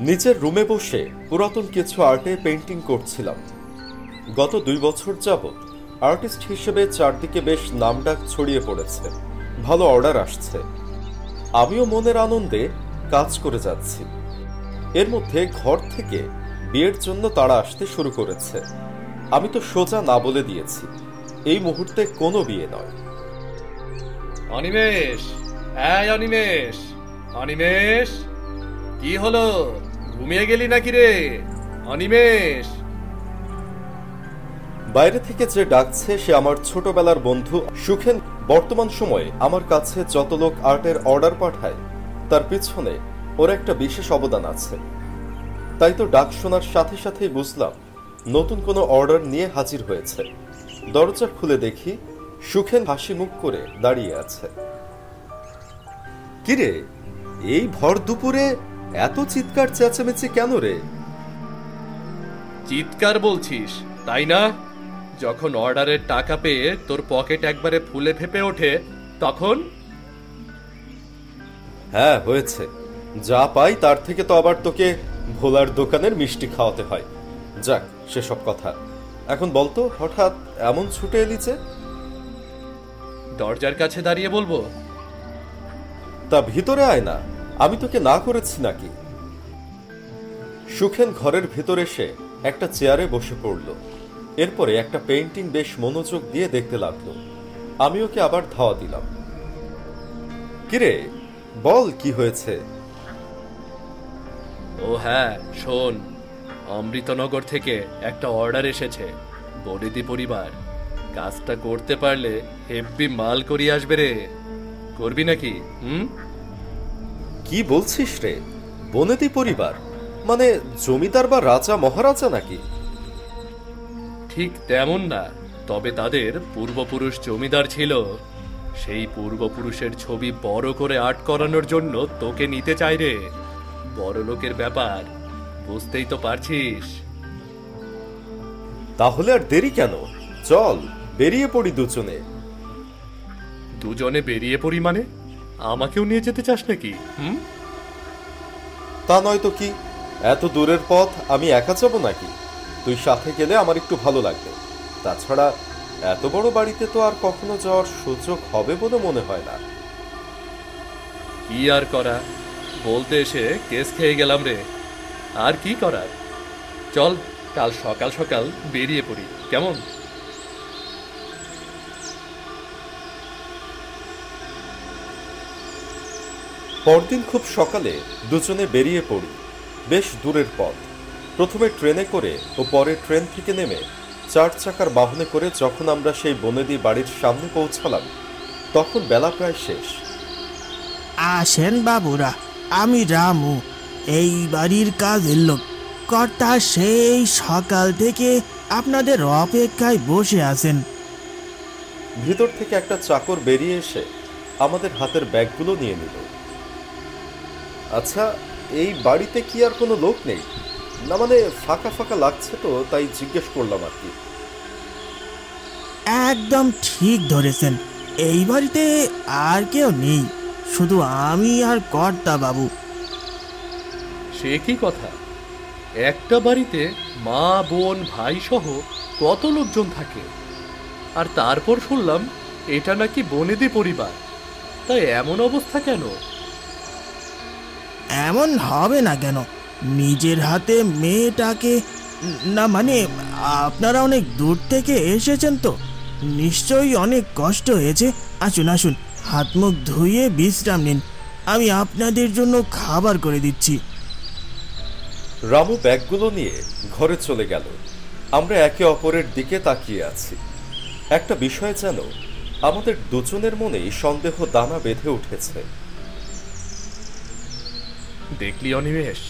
নিচের রুমে বসে পুরাতন কিছু আর্টে পেন্টিং করছিলাম। গত 2 বছর যাবৎ আর্টিস্ট হিসেবে চারদিকে বেশ নামডাক ছড়িয়ে পড়েছে, ভালো অর্ডার আসছে। আমিও মনের আনন্দে কাজ করে যাচ্ছি। এর মধ্যে ঘর থেকে বিয়ের জন্য তারা আসতে শুরু করেছে। আমি তো সোজা না বলে দিয়েছি, এই মুহূর্তে কোনো বিয়ে নয়। অনিমেষ, অনিমেষ, অনিমেষ, কি হলো? ঘুমিয়ে গেলি নাকি রে অনিমেষ? বাইরে থেকে যে ডাকছে সে আমার ছোটবেলার বন্ধু সুখেন। বর্তমান সময়ে আমার কাছে যত লোক আর্টের অর্ডার পাঠায় তার পিছনে ওর একটা বিশেষ অবদান আছে। তাই তো ডাক শোনার সাথে সাথেই বুঝলাম নতুন কোনো অর্ডার নিয়ে হাজির হয়েছে। দরজা খুলে দেখি সুখেন হাসি মুখ করে দাঁড়িয়ে আছে। কিরে, এই ভর দুপুরে এত চিৎকার চেঁচামেচি কেন রে? চিৎকার বলছিস তাই না? যখন অর্ডারের টাকা পেয়ে তোর পকেট একবারে ফুলে ফেপে ওঠে তখন? হ্যাঁ, হয়েছে। যা পাই তার থেকে তো আবার তোকে ভোলার দোকানের মিষ্টি খাওয়াতে হয়। যাক, সেসব কথা এখন বলতো, হঠাৎ এমন ছুটে এলি যে? দরজার কাছে দাঁড়িয়ে বলবো? তা ভিতরে আয় না, আমি তোকে না করেছি নাকি? সুখেন ঘরের ভেতর এসে একটা চেয়ারে বসে পড়ল। এরপরে একটা পেইন্টিং বেশ মনোযোগ দিয়ে দেখতে লাগলো। আমি ওকে আবার ধাওয়া দিলাম। কিরে, বল কি হয়েছে? ও হ্যাঁ, শোন, অমৃতনগর থেকে একটা অর্ডার এসেছে। বনেদি পরিবার কাজটা করতে পারলে হেব্বি মাল করিয়ে আসবে রে। করবি নাকি? কি বলছিস রে? বনেদি পরিবার মানে জমিদার বা রাজা মহারাজা নাকি? ঠিক তেমন না, তবে তাদের পূর্বপুরুষ জমিদার ছিল। সেই পূর্বপুরুষের ছবি বড় করে আর্ট করানোর জন্য তোকে নিতে চাই রে। বড় লোকের ব্যাপার, বুঝতেই তো পারছিস। তাহলে আর দেরি কেন? চল বেরিয়ে পড়ি দুজনে। দুজনে বেরিয়ে পড়ি মানে? আমাকেও নিয়ে যেতে চাস নাকি? তা নয় তো কি, এত দূরের পথ আমি একা যাব নাকি? তুই সাথে গেলে আমার একটু ভালো লাগবে। তাছাড়া এত বড় বাড়িতে তো আর কখনো যাওয়ার সুযোগ হবে বলে মনে হয় না। কি আর করা, বলতে এসে কেস খেয়ে গেলাম রে। আর কি করার, চল কাল সকাল সকাল বেরিয়ে পড়ি, কেমন? পরদিন খুব সকালে দুজনে বেরিয়ে পড়ি। বেশ দূরের পথ। প্রথমে ট্রেনে করে ও পরে ট্রেন থেকে নেমে 4 চাকার বাহনে করে যখন আমরা সেই বনেদি বাড়ির সামনে পৌঁছালাম তখন বেলা প্রায় শেষ। আসেন বাবুরা, আমি রামু, এই বাড়ির কাজের লোক। কর্তা সেই সকাল থেকে আপনাদের অপেক্ষায় বসে আছেন। ভিতর থেকে একটা চাকর বেরিয়ে এসে আমাদের হাতের ব্যাগগুলো নিয়ে নিল। আচ্ছা, এই বাড়িতে কি আর কোনো লোক নেই? না মানে ফাঁকা ফাঁকা লাগছে তো তাই জিজ্ঞেস করলাম আর কি। একদম ঠিক ধরেছেন, এই বাড়িতে আর কেউ নেই, শুধু আমি আর কর্তা বাবু। সে কি কথা? একটা বাড়িতে মা, বোন, ভাই সহ কত লোকজন থাকে। আর তারপর শুনলাম এটা নাকি বনেদি পরিবার। তাই এমন অবস্থা কেন? এমন হবে না কেন? নিজের হাতে মেয়েটাকে, না মানে আপনারা অনেক দূর থেকে এসেছেন তো নিশ্চয়ই অনেক কষ্ট হয়েছে। আসুন আসুন, হাত মুখ ধুয়ে বিশ্রাম নিন, আমি আপনাদের জন্য খাবার করে দিচ্ছি। রামু ব্যাগগুলো নিয়ে ঘরে চলে গেল। আমরা একে অপরের দিকে তাকিয়ে আছি। একটা বিষয় যেন আমাদের দুজনের মনেই সন্দেহ দানা বেঁধে উঠেছে। দেখলি অনিমেষ,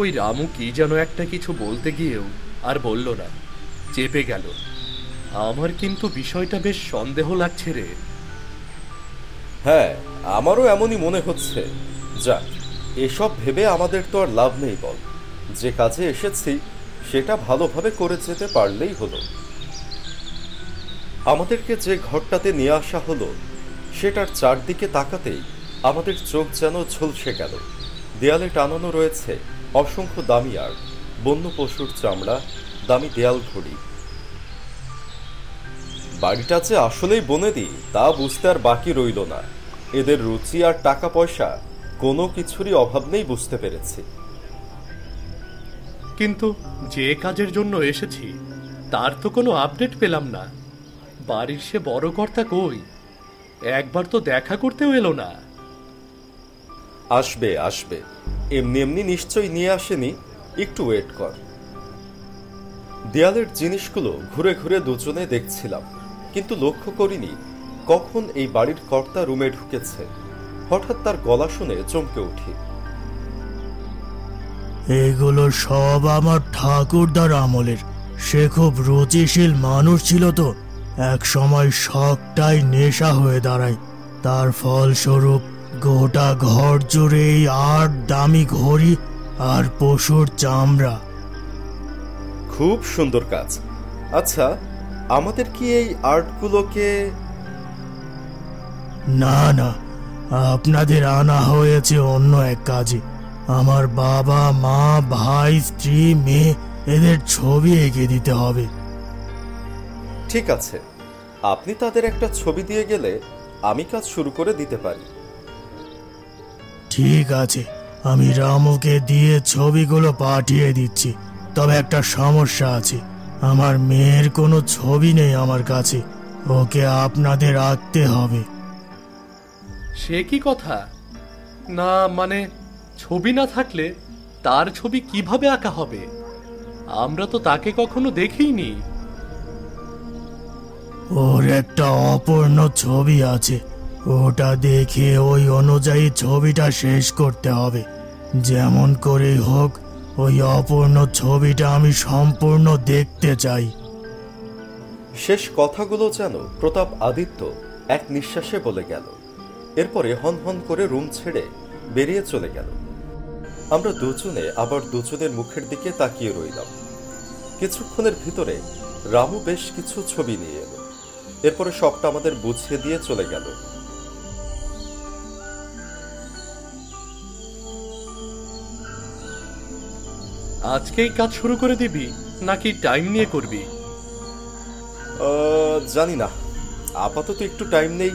ওই রামু কি যেন একটা কিছু বলতে গিয়েও আর বলল না, চেপে গেল। আমার কিন্তু বিষয়টা বেশ সন্দেহ লাগছে রে। হ্যাঁ, আমারও এমনই মনে হচ্ছে। যাক, এসব ভেবে আমাদের তো আর লাভ নেই বল। যে কাজে এসেছি সেটা ভালোভাবে করে যেতে পারলেই হলো। আমাদেরকে যে ঘরটাতে নিয়ে আসা হলো সেটার চারদিকে তাকাতেই আমাদের চোখ যেন ঝলসে গেল। দেয়ালে টানানো রয়েছে অসংখ্য দামি আর্ট, বন্য পশুর চামড়া, দামি দেয়াল ঘড়ি। বাড়িটা যে আসলেই বনেদি তা বুঝতে আর বাকি রইল না। এদের রুচি আর টাকা পয়সা কোনো কিছুরই অভাব নেই বুঝতে পেরেছি। কিন্তু যে কাজের জন্য এসেছি তার তো কোনো আপডেট পেলাম না। বাড়ির সে বড় কর্তা কই? একবার তো দেখা করতেও এলো না। আসবে আসবে, এমনি এমনি নিশ্চয়ই নিয়ে আসেনি, একটু ওয়েট কর। দেয়ালের জিনিসগুলো ঘুরে ঘুরে দুজনে দেখছিলাম, কিন্তু লক্ষ্য করিনি কখন এই বাড়ির কর্তা রুমে ঢুকেছে। হঠাৎ তার গলা শুনে চমকে উঠি। এগুলো সব আমার ঠাকুরদার আমলের। সে খুব রুচিশীল মানুষ ছিল তো, এক সময় শখটাই নেশা হয়ে দাঁড়ায়। তার ফলস্বরূপ গোটা ঘর জুড়ে এই 8 দামি ঘড়ি আর পশুর চামড়া। খুব সুন্দর কাজ। আচ্ছা, আমাদের কি এই আর্টগুলোকে? না না, আপনাদের আনা হয়েছে অন্য এক কাজে। আমার বাবা, মা, ভাই, স্ত্রী, মেয়ে এদের ছবি এঁকে দিতে হবে। ঠিক আছে, আপনি তাদের একটা ছবি দিয়ে গেলে আমি কাজ শুরু করে দিতে পারি। ঠিক আছে, আমি রামুকে দিয়ে ছবিগুলো পাঠিয়ে দিচ্ছি। তবে একটা সমস্যা আছে, আমার মেয়ের কোনো ছবি নেই আমার কাছে। ওকে আপনাদের আঁকতে হবে। সে কি কথা? না মানে ছবি না থাকলে তার ছবি কিভাবে আঁকা হবে? আমরা তো তাকে কখনো দেখিনি। ওর একটা অপূর্ণ ছবি আছে, ওটা দেখে ওই অনুযায়ী ছবিটা শেষ করতে হবে। যেমন করেই হোক ওই অপূর্ণ ছবিটা আমি সম্পূর্ণ দেখতে চাই। শেষ কথাগুলো যেন প্রতাপ আদিত্য এক নিঃশ্বাসে বলে গেল। এরপরে হন হন করে রুম ছেড়ে বেরিয়ে চলে গেল। আমরা দুজনে আবার দুজনের মুখের দিকে তাকিয়ে রইলাম। কিছুক্ষণের ভিতরে রামু বেশ কিছু ছবি নিয়ে এলো। এরপরে সবটা আমাদের বুঝিয়ে দিয়ে চলে গেল। আজকেই কাজ শুরু করে দিবি নাকি টাইম নিয়ে করবি? জানি না, আপাতত একটু টাইম নেই,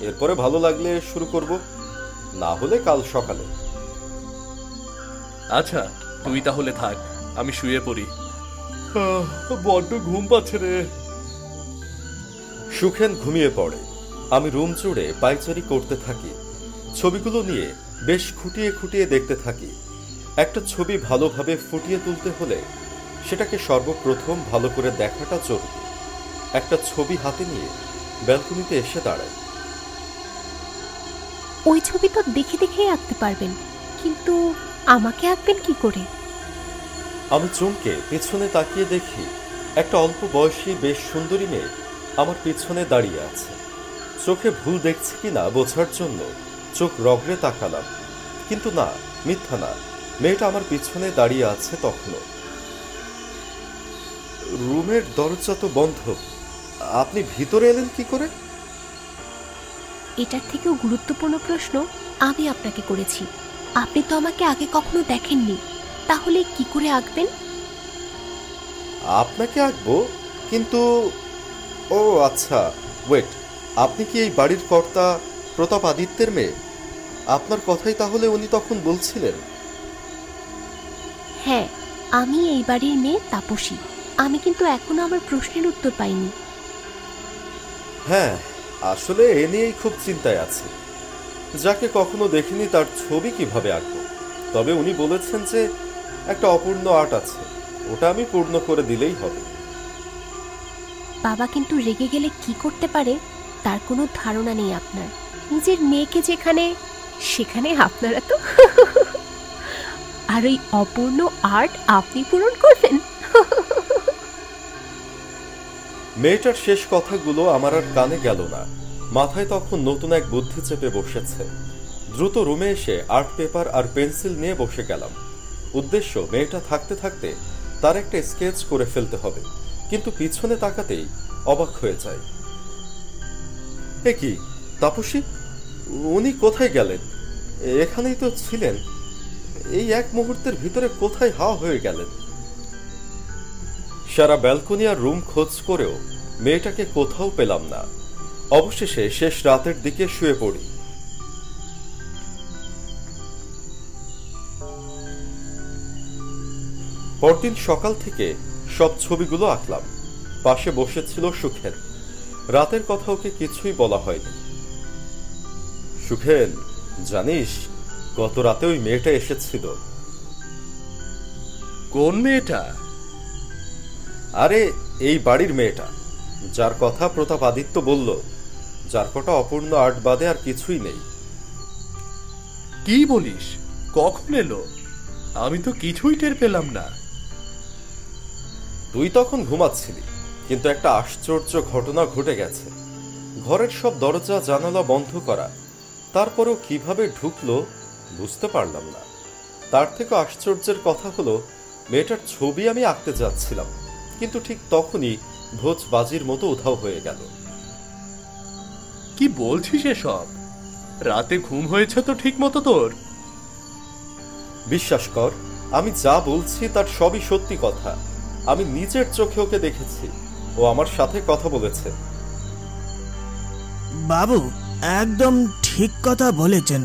এরপরে ভালো লাগলে শুরু করব, না হলে কাল সকালে। আচ্ছা তুই তাহলে থাক, আমি শুয়ে পড়ি। বড্ড ঘুম পাচ্ছে রে। সুখেন ঘুমিয়ে পড়ে। আমি রুম জুড়ে পাইচারি করতে থাকি। ছবিগুলো নিয়ে বেশ খুঁটিয়ে খুঁটিয়ে দেখতে থাকি। একটা ছবি ভালোভাবে ফুটিয়ে তুলতে হলে সেটাকে সর্বপ্রথম ভালো করে দেখাটা জরুরি। একটা ছবি হাতে নিয়ে ব্যালকনিতে এসে দাঁড়াই। ওই ছবি তো দেখে দেখেই আঁকতে পারবেন, কিন্তু আমাকে আঁকবেন কি করে? আমি চমকে পেছনে তাকিয়ে দেখি একটা অল্প বয়সী বেশ সুন্দরী মেয়ে আমার পিছনে দাঁড়িয়ে আছে। চোখে ভুল দেখছি কিনা বোঝার জন্য চোখ রগড়ে তাকালাম, কিন্তু না, মিথ্যা না, মেয়েটা আমার পিছনে দাঁড়িয়ে আছে তখনও। রুমের দরজা তো বন্ধ, আপনি ভিতরে এলেন কি করে? এটার থেকেও গুরুত্বপূর্ণ প্রশ্ন আমি আপনাকে করেছি। আপনি তো আমাকে আগে কখনো দেখেননি, তাহলে কি করে আঁকবেন? আপনাকে আঁকবো, কিন্তু ও আচ্ছা, ওয়েট, আপনি কি এই বাড়ির কর্তা প্রতাপ আদিত্যের মেয়ে? আপনার কথাই তাহলে উনি তখন বলছিলেন। হ্যাঁ, আমি এই বাড়ির মেয়ে তাপসী। আমি কিন্তু এখনো আমার প্রশ্নের উত্তর পাইনি। হ্যাঁ, আসলে এ নিয়েই খুব চিন্তায় আছে। যাকে কখনো দেখিনি তার ছবি কিভাবে আঁকবো। তবে উনি বলেছেন যে একটা অপূর্ণ আর্ট আছে, ওটা আমি পূর্ণ করে দিলেই হবে। বাবা কিন্তু রেগে গেলে কি করতে পারে তার কোনো ধারণা নেই আপনার। নিজের মেয়েকে যেখানে, সেখানে আপনারা তো আর ওই অপূর্ণ আর্ট আপনি পূরণ করবেন। মেয়েটার শেষ কথাগুলো আমার আর কানে গেল না। মাথায় তখন নতুন এক বুদ্ধি চেপে বসেছে। দ্রুত রুমে এসে আর্ট পেপার আর পেন্সিল নিয়ে বসে গেলাম। উদ্দেশ্য মেয়েটা থাকতে থাকতে তার একটা স্কেচ করে ফেলতে হবে, কিন্তু পিছনে তাকাতেই অবাক হয়ে যায়। এ কি তাপসী, উনি কোথায় গেলেন? এখানেই তো ছিলেন। এই এক মুহূর্তের ভিতরে কোথায় হাওয়া হয়ে গেলেন। সারা ব্যালকনি আর রুম খোঁজ করেও মেয়েটাকে কোথাও পেলাম না। অবশেষে শেষ রাতের দিকে শুয়ে পড়ি। পরদিন সকাল থেকে সব ছবিগুলো আঁকলাম। পাশে বসেছিল সুখেন। রাতের কথা ওকে কিছুই বলা হয়নি। সুখেন, জানিস গত রাতে ওই মেয়েটা এসেছিল। কোন মেয়েটা? আরে এই বাড়ির মেয়েটা, যার কথা প্রতাপাদিত্য বলল, যার কটা অপূর্ণ আর্ট বাদে আর কিছুই নেই। কি বলিস? কখন এলো? আমি তো কিছুই টের পেলাম না। তুই তখন ঘুমাচ্ছিলি, কিন্তু একটা আশ্চর্য ঘটনা ঘটে গেছে। ঘরের সব দরজা জানালা বন্ধ করা, তারপরেও কিভাবে ঢুকলো বুঝতে পারলাম না। তার থেকে আশ্চর্যের কথা হলো, মেয়েটার ছবি আমি আঁকতে যাচ্ছিলাম, কিন্তু ঠিক তখনই ভোজবাজির মতো উধাও হয়ে গেল। কি বলছিস এসব? রাতে ঘুম হয়েছে তো ঠিক মতো তোর? বিশ্বাস কর, আমি যা বলছি তার সবই সত্যি কথা। আমি নিজের চোখে ওকে দেখেছি, ও আমার সাথে কথা বলেছে। বাবু একদম ঠিক কথা বলেছেন।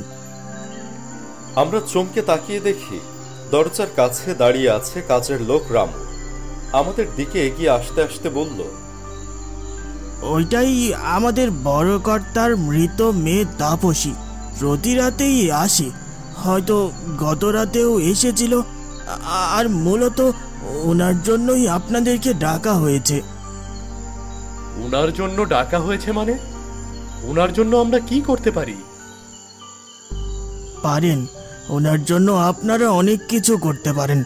আমরা চমকে তাকিয়ে দেখি দরজার কাছে দাঁড়িয়ে আছে কাজের লোক রামু। আমাদের দিকে এগিয়ে আসতে আসতে বলল, ওইটাই আমাদের বড় কর্তার মৃত মেয়ে তাপসী। প্রতি রাতেই আসে, হয়তো গত রাতেও এসেছিল। আর মূলত ওনার জন্যই আপনাদেরকে ডাকা হয়েছে। উনার জন্য ডাকা হয়েছে মানে? উনার জন্য আমরা কি করতে পারি? পারেন, ওনার জন্য আপনারা অনেক কিছু করতে পারেন।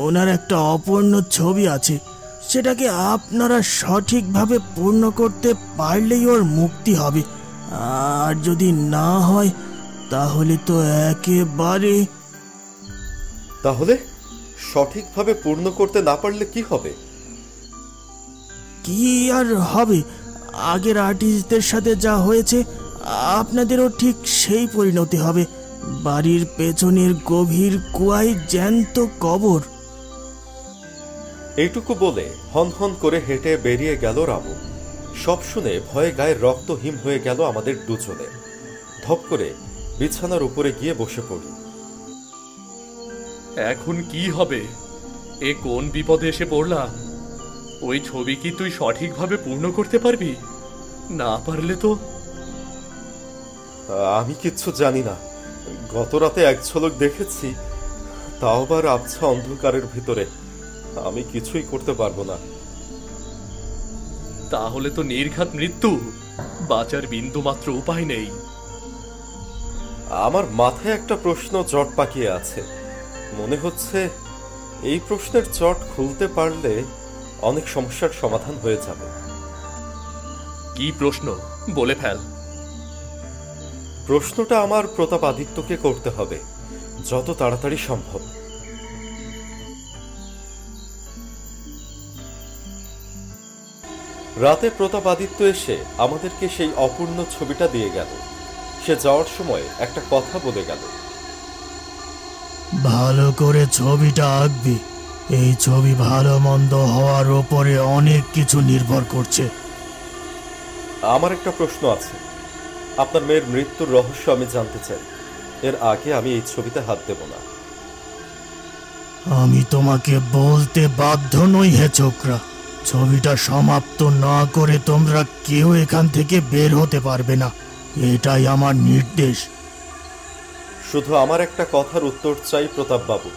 ওনার একটা অপূর্ণ ছবি আছে, সেটাকে আপনারা সঠিকভাবে পূর্ণ করতে পারলেই ওর মুক্তি হবে। আর যদি না হয় তাহলে তো একেবারে। তাহলে সঠিকভাবে পূর্ণ করতে না পারলে কি হবে? কি আর হবে, আগের আর্টিস্টদের সাথে যা হয়েছে আপনাদেরও ঠিক সেই পরিণতি হবে। বাড়ির পেছনের গভীর কুয়ায় জ্যান্ত কবর। এইটুকু বলে হন হন করে হেঁটে বেরিয়ে গেল রামু। সব শুনে ভয়ে গায়ে রক্ত হিম হয়ে গেল আমাদের দুজনে। ধপ করে বিছানার উপরে গিয়ে বসে পড়ি। এখন কি হবে? এ কোন বিপদে এসে পড়লাম? ওই ছবি কি তুই সঠিকভাবে পূর্ণ করতে পারবি? না পারলে তো? আমি কিচ্ছু জানি না। গত রাতে এক ঝলক দেখেছি, তাও আবার আবছা অন্ধকারের ভিতরে। আমি কিছুই করতে পারবো না। তাহলে তো নির্ঘাত মৃত্যু, বাঁচার বিন্দু মাত্র উপায় নেই। আমার মাথায় একটা প্রশ্ন জট পাকিয়ে আছে। মনে হচ্ছে এই প্রশ্নের জট খুলতে পারলে অনেক সমস্যার সমাধান হয়ে যাবে। কি প্রশ্ন? বলে ফেল। প্রশ্নটা আমার প্রতাপাদিত্যকে করতে হবে, যত তাড়াতাড়ি সম্ভব। রাতে প্রতাপাদিত্য এসে আমাদেরকে সেই অপূর্ণ ছবিটা দিয়ে গেল। সে যাওয়ার সময় একটা কথা বলে গেল, ভালো করে ছবিটা আঁকবি। এই ছবি ভালো মন্দ হওয়ার ওপরে অনেক কিছু নির্ভর করছে। আমার একটা প্রশ্ন আছে। আপনার মেয়ের মৃত্যুর রহস্য আমি জানতে চাই। এর আগে আমি এই ছবিতে হাত দেব না। আমি তোমাকে বলতে বাধ্য নই হে ছোকরা, ছবিটা সমাপ্ত না করে তোমরা কেউ এখান থেকে বের হতে পারবে না। এটাই আমার নির্দেশ। শুধু আমার একটা কথার উত্তর চাই প্রতাপবাবু।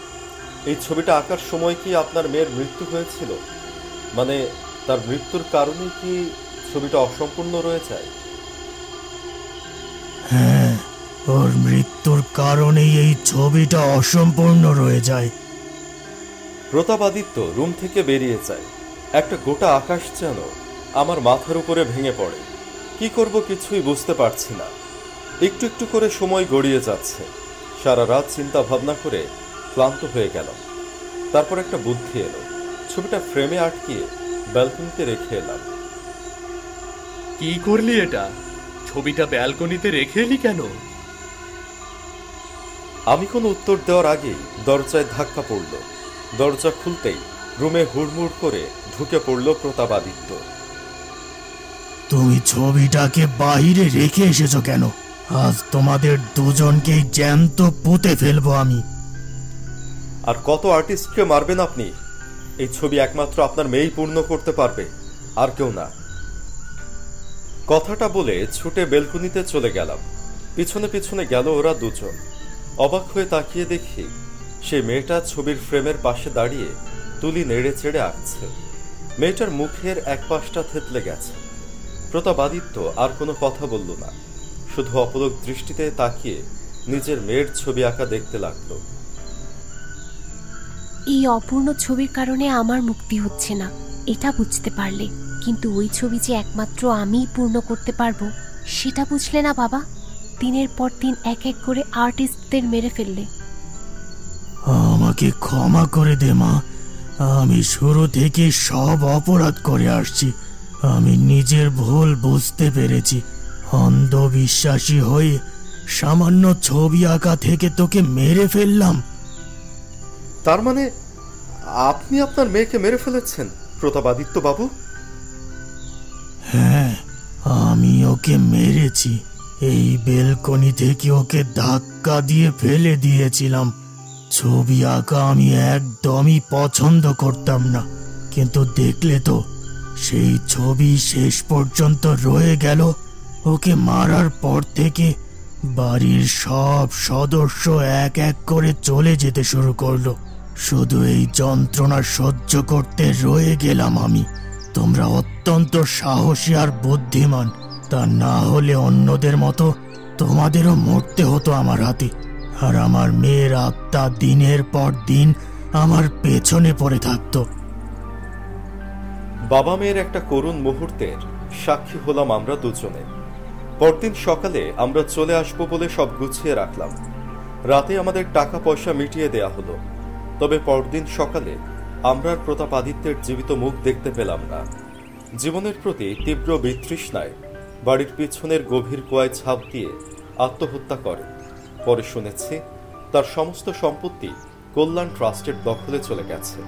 এই ছবিটা আঁকার সময় কি আপনার মেয়ের মৃত্যু হয়েছিল? মানে তার মৃত্যুর কারণে কি ছবিটা অসম্পূর্ণ রয়ে যায়? হ্যাঁ, ওর মৃত্যুর কারণেই এই ছবিটা অসম্পূর্ণ রয়ে যায়। প্রতাপাদিত্য রুম থেকে বেরিয়ে যায়। একটা গোটা আকাশ যেন আমার মাথার উপরে ভেঙে পড়ে। কি করব কিছুই বুঝতে পারছি না। একটু একটু করে সময় গড়িয়ে যাচ্ছে। সারা রাত চিন্তা ভাবনা করে ক্লান্ত হয়ে গেল। তারপর একটা বুদ্ধি এলো। ছবিটা ফ্রেমে আটকিয়ে ব্যালকনিতে রেখে এলাম। কি করলি এটা? ছবিটা ব্যালকনিতে রেখে এলি কেন? আমি কোনো উত্তর দেওয়ার আগেই দরজায় ধাক্কা পড়ল। দরজা খুলতেই রুমে হুড়মুড় করে ঢুকে পড়ল প্রতাপাদিত্য। তুমি ছবিটাকে বাইরে রেখে এসেছো কেন? আজ তোমাদের দুজনকেই জ্যান্ত পুঁতে ফেলবো আমি। আর কত আর্টিস্টকে মারবেন আপনি? এই ছবি একমাত্র আপনার মেয়েই পূর্ণ করতে পারবে, আর কেউ না। কথাটা বলে ছুটে বেলকুনিতে চলে গেলাম। পিছনে পিছনে গেল ওরা দুজন। অবাক হয়ে তাকিয়ে দেখি সেই মেয়েটা ছবির ফ্রেমের পাশে দাঁড়িয়ে তুলি নেড়ে চেড়ে আঁকছে। মেয়েটার মুখের এক পাশটা থেতলে গেছে। প্রতাপাদিত্য আর কোনো কথা বলল না, শুধু অপলক দৃষ্টিতে তাকিয়ে নিজের মেয়ের ছবি আঁকা দেখতে লাগলো। এই অপূর্ণ ছবির কারণে আমার মুক্তি হচ্ছে না, এটা বুঝতে পারলে। কিন্তু ওই ছবি যে একমাত্র আমিই পূর্ণ করতে পারবো, সেটা বুঝলে না বাবা? দিনের পর দিন এক এক করে আর্টিস্টদের মেরে ফেললে। আমাকে ক্ষমা করে দে মা, আমি শুরু থেকে সব অপরাধ করে আসছি। আমি নিজের ভুল বুঝতে পেরেছি। অন্ধবিশ্বাসী হয়ে সামান্য ছবি আঁকা থেকে তোকে মেরে ফেললাম। তার মানে আপনি আপনার মেয়েকে মেরে ফেলেছেন প্রতাপাদিত্য বাবু? হ্যাঁ, আমি ওকে মেরেছি। এই বেলকনি থেকে ওকে ধাক্কা দিয়ে ফেলে দিয়েছিলাম। ছবি আঁকা আমি একদমই পছন্দ করতাম না, কিন্তু দেখলে তো সেই ছবি শেষ পর্যন্ত রয়ে গেল। ওকে মারার পর থেকে বাড়ির সব সদস্য এক এক করে চলে যেতে শুরু করলো। শুধু এই যন্ত্রণা সহ্য করতে রয়ে গেলাম আমি। তোমরা অত্যন্ত সাহসী আর বুদ্ধিমান, তা না হলে অন্যদের মতো তোমাদেরও মরতে হতো আমার হাতে। আর আমার মেয়ের আত্মা দিনের পর দিন আমার পেছনে পড়ে থাকতো। বাবা মেয়ের একটা করুণ মুহূর্তের সাক্ষী হলাম আমরা দুজনে। পরদিন সকালে আমরা চলে আসবো বলে সব গুছিয়ে রাখলাম। রাতে আমাদের টাকা পয়সা মিটিয়ে দেয়া হলো। তবে পরদিন সকালে আমরা প্রতাপাদিত্যের জীবিত মুখ দেখতে পেলাম না। জীবনের প্রতি তীব্র বিতৃষ্ণায় বাড়ির পিছনের গভীর কুয়ায় ঝাঁপ দিয়ে আত্মহত্যা করে। পরে শুনেছি তার সমস্ত সম্পত্তি কল্যাণ ট্রাস্টের দখলে চলে গেছে।